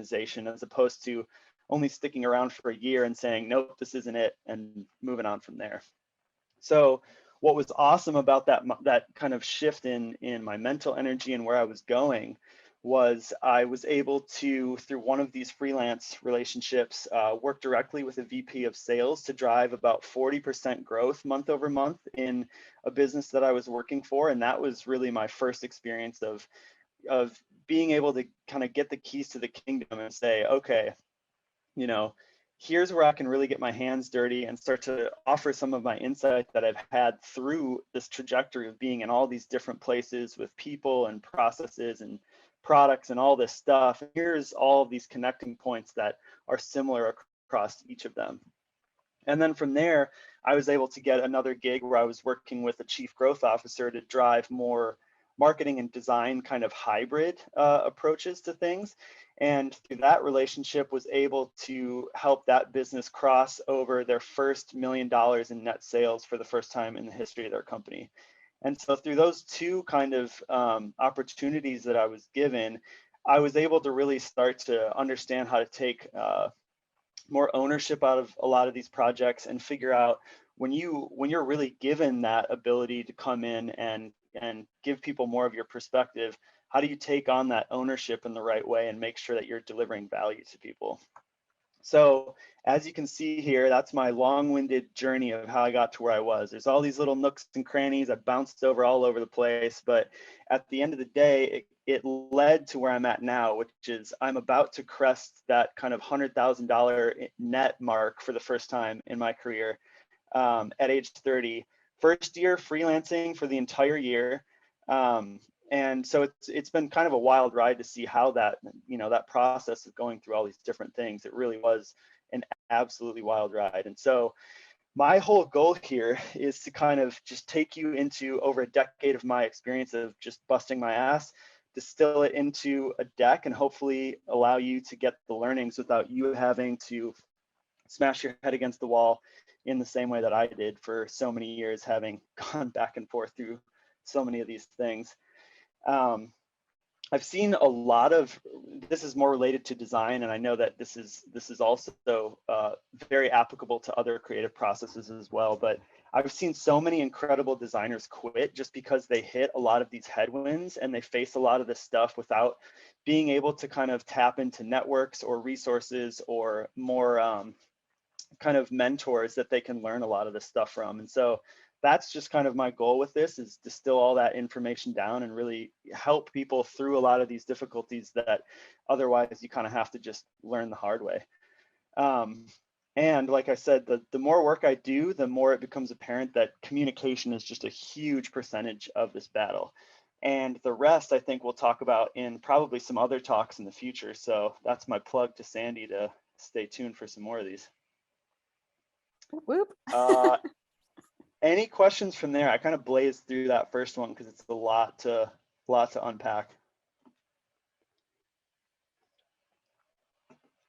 organization, as opposed to only sticking around for a year and saying, nope, this isn't it, and moving on from there. So what was awesome about that kind of shift in my mental energy and where I was going was I was able to, through one of these freelance relationships, work directly with a VP of sales to drive about 40% growth month over month in a business that I was working for. And that was really my first experience of being able to kind of get the keys to the kingdom and say, okay, you know, here's where I can really get my hands dirty and start to offer some of my insight that I've had through this trajectory of being in all these different places with people and processes and products and all this stuff. Here's all of these connecting points that are similar across each of them. And then from there, I was able to get another gig where I was working with a chief growth officer to drive more marketing and design kind of hybrid approaches to things. And through that relationship was able to help that business cross over their first $1 million in net sales for the first time in the history of their company. And so through those two kind of opportunities that I was given, I was able to really start to understand how to take more ownership out of a lot of these projects and figure out when you're really given that ability to come in and give people more of your perspective, how do you take on that ownership in the right way and make sure that you're delivering value to people? So as you can see here, that's my long-winded journey of how I got to where I was. There's all these little nooks and crannies. I bounced over all over the place, but at the end of the day, it led to where I'm at now, which is I'm about to crest that kind of $100,000 net mark for the first time in my career at age 30. First year freelancing for the entire year. And so it's been kind of a wild ride to see how that, that process of going through all these different things, it really was an absolutely wild ride. And so my whole goal here is to kind of just take you into over a decade of my experience of just busting my ass, distill it into a deck, and hopefully allow you to get the learnings without you having to smash your head against the wall in the same way that I did for so many years, having gone back and forth through so many of these things. I've seen a lot of, this is more related to design, and I know that this is also very applicable to other creative processes as well, but I've seen so many incredible designers quit just because they hit a lot of these headwinds and they face a lot of this stuff without being able to kind of tap into networks or resources or more kind of mentors that they can learn a lot of this stuff from. And so that's just kind of my goal with this, is distill all that information down and really help people through a lot of these difficulties that otherwise you kind of have to just learn the hard way. And like I said, the more work I do, the more it becomes apparent that communication is just a huge percentage of this battle. And the rest, I think we'll talk about in probably some other talks in the future. So that's my plug to Sandy to stay tuned for some more of these. Whoop. Any questions from there? I kind of blazed through that first one because it's a lot to unpack.